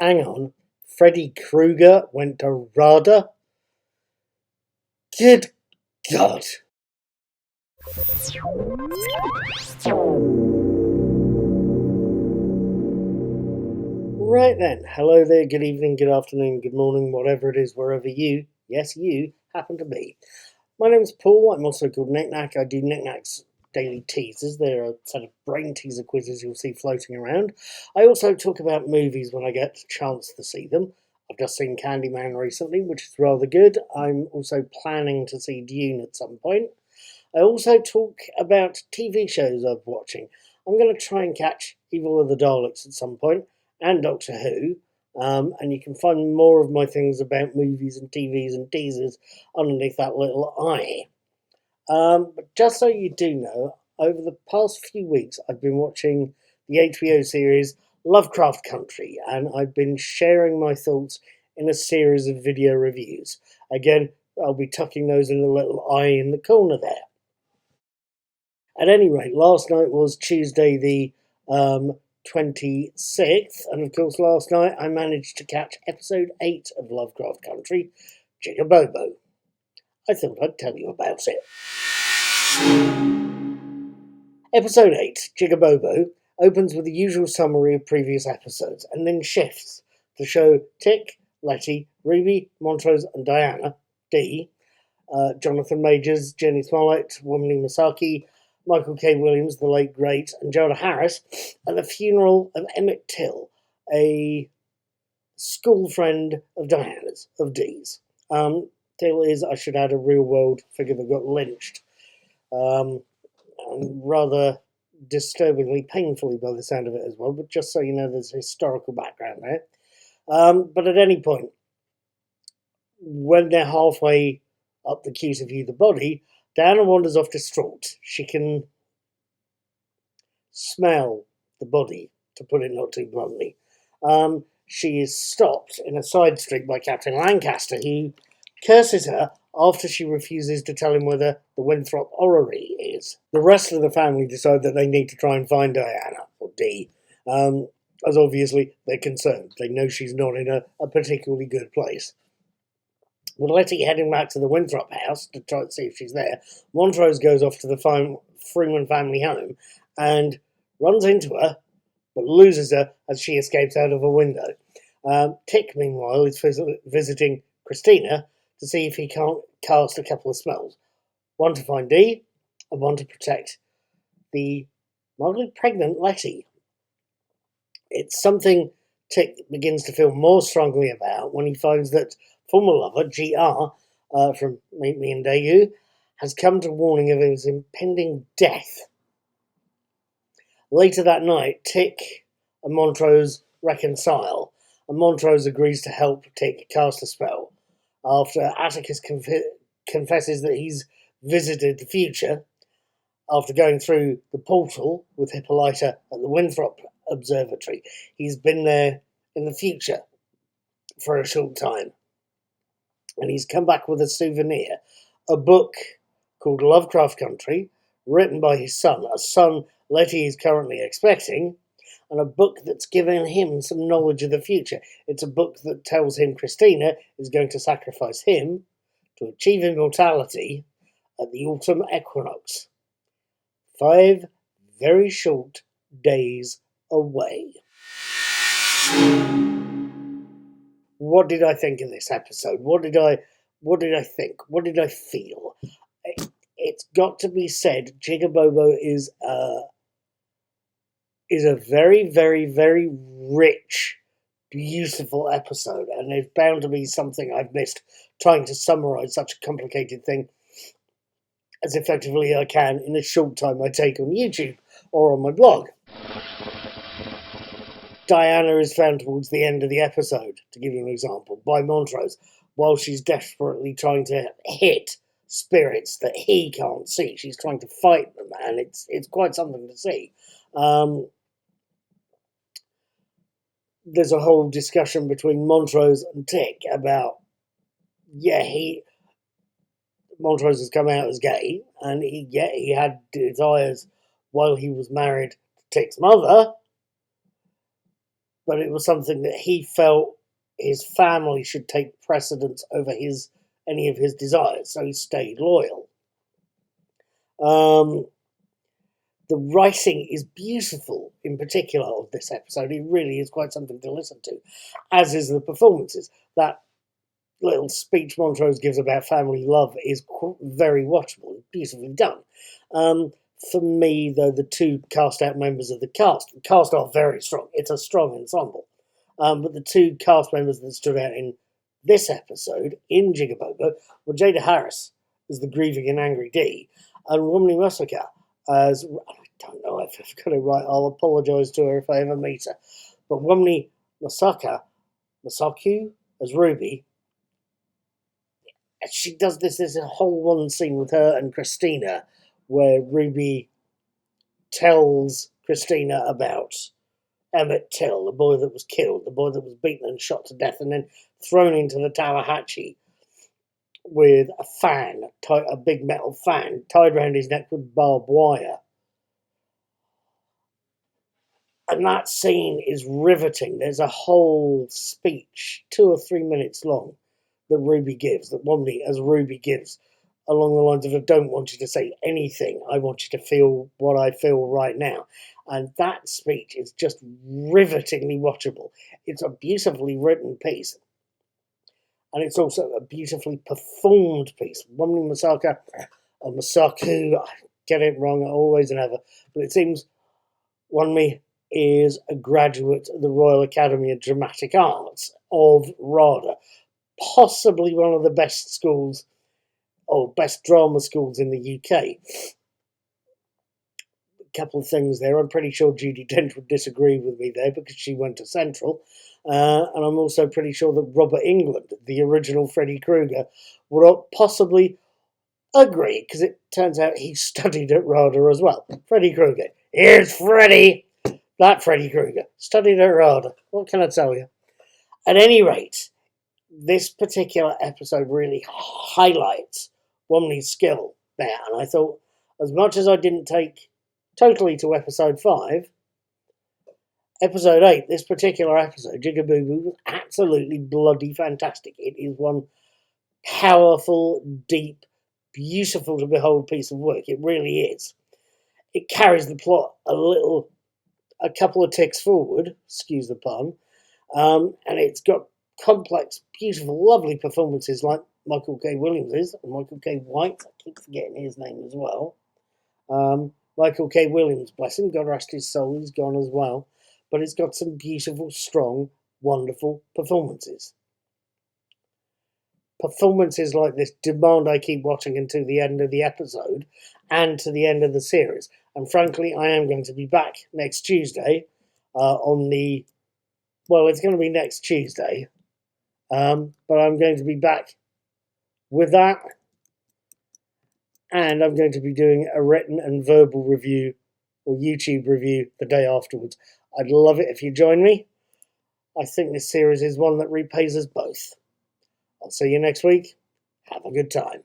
Hang on. Freddy Krueger went to RADA? Good God. Right then. Hello there, good evening, good afternoon, good morning, whatever it is, wherever you, yes, you, happen to be. My name's Paul. I'm also called Knick-Knack. I do Knick-Knack's daily teasers. They're a set of brain teaser quizzes you'll see floating around. I also talk about movies when I get a chance to see them. I've just seen Candyman recently, which is rather good. I'm also planning to see Dune at some point. I also talk about TV shows I'm watching. I'm going to try and catch Evil of the Daleks at some point, and Doctor Who. And you can find more of my things about movies and TVs and teasers underneath that little eye. But just so you do know, over the past few weeks, I've been watching the HBO series Lovecraft Country, and I've been sharing my thoughts in a series of video reviews. Again, I'll be tucking those in the little eye in the corner there. At any rate, last night was Tuesday the 26th, and of course last night I managed to catch episode 8 of Lovecraft Country, Jig-a-bobo. I thought I'd tell you about it. Episode 8, Jig-a-bobo, opens with the usual summary of previous episodes, and then shifts to show Tick, Letty, Ruby, Montrose and Diana, Dee, Jonathan Majors, Jenny Smollett, Womani Masaki, Michael K. Williams, the late great, and Jonah Harris at the funeral of Emmett Till, a school friend of Diana's, of Dee's. Till is, I should add, a real-world figure that got lynched, and rather disturbingly, painfully by the sound of it as well, but just so you know, there's a historical background there. But at any point, when they're halfway up the queue to view the body, Diana wanders off distraught. She can smell the body, to put it not too bluntly. She is stopped in a side street by Captain Lancaster, who curses her after she refuses to tell him whether the Winthrop orrery is. The rest of the family decide that they need to try and find Diana, or Dee, as obviously they're concerned. They know she's not in a particularly good place. With Letty heading back to the Winthrop house to try and see if she's there, Montrose goes off to the Freeman family home and runs into her, but loses her as she escapes out of a window. Tick, meanwhile, is visiting Christina to see if he can't cast a couple of spells. One to find Dee, and one to protect the mildly pregnant Letty. It's something Tick begins to feel more strongly about when he finds that former lover, GR, from Meet Me and Daegu, has come to warning of his impending death. Later that night, Tick and Montrose reconcile, and Montrose agrees to help Tick cast a spell. After Atticus confesses that he's visited the future, after going through the portal with Hippolyta at the Winthrop Observatory, he's been there in the future for a short time. And he's come back with a souvenir, a book called Lovecraft Country, written by his son, a son Letty is currently expecting, and a book that's given him some knowledge of the future. It's a book that tells him Christina is going to sacrifice him to achieve immortality at the autumn equinox. 5 very short days away. What did I think of this episode? What did I think? What did I feel? It's got to be said, Jig-a-bobo is a very, very, very rich, beautiful episode, and there's bound to be something I've missed trying to summarise such a complicated thing as effectively I can in the short time I take on YouTube or on my blog. Diana is found towards the end of the episode, to give you an example, by Montrose, while she's desperately trying to hit spirits that he can't see. She's trying to fight them, and it's quite something to see. There's a whole discussion between Montrose and Tick about, Montrose has come out as gay, and he had desires while he was married to Tick's mother, but it was something that he felt his family should take precedence over any of his desires, so he stayed loyal. The writing is beautiful, in particular, of this episode. It really is quite something to listen to, as is the performances. That little speech Montrose gives about family love is very watchable, beautifully done. For me, though, the two cast-out members of the cast are very strong. It's a strong ensemble. But the two cast members that stood out in this episode, in Jig-a-bobo, were Jada Harris as the grieving and angry Dee, and Womni Masaka as, I don't know if I've got it right, I'll apologise to her if I ever meet her, but Womni Masaku as Ruby. She does there's a whole one scene with her and Christina where Ruby tells Christina about Emmett Till, the boy that was killed, the boy that was beaten and shot to death and then thrown into the Tallahatchie with a big metal fan tied around his neck with barbed wire. And that scene is riveting. There's a whole speech, 2 or 3 minutes long, that Womni as Ruby gives, along the lines of, I don't want you to say anything, I want you to feel what I feel right now. And that speech is just rivetingly watchable. It's a beautifully written piece. And it's also a beautifully performed piece. Womni Masaka, or Masaku, I get it wrong always and ever, but it seems Womni is a graduate of the Royal Academy of Dramatic Arts of RADA, possibly one of the best schools, or best drama schools in the UK. A couple of things there. I'm pretty sure Judi Dench would disagree with me there because she went to Central. And I'm also pretty sure that Robert Englund, the original Freddy Krueger, would possibly agree, because it turns out he studied at RADA as well. Freddy Krueger. Here's Freddy! That Freddy Krueger. Studied at RADA. What can I tell you? At any rate, this particular episode really highlights Womni's skill there. And I thought, as much as I didn't take totally to episode 5, episode 8, this particular episode, Jig-a-bobo, was absolutely bloody fantastic. It is one powerful, deep, beautiful to behold piece of work. It really is. It carries the plot a couple of ticks forward, excuse the pun, and it's got complex, beautiful, lovely performances like Michael K. Williams' and Michael K. White. I keep forgetting his name as well. Michael K. Williams, bless him, God rest his soul, he's gone as well. But it's got some beautiful, strong, wonderful performances. Performances like this demand I keep watching until the end of the episode and to the end of the series. And frankly, I am going to be back next Tuesday it's going to be next Tuesday. But I'm going to be back with that. And I'm going to be doing a written and verbal review or YouTube review the day afterwards. I'd love it if you join me. I think this series is one that repays us both. I'll see you next week. Have a good time.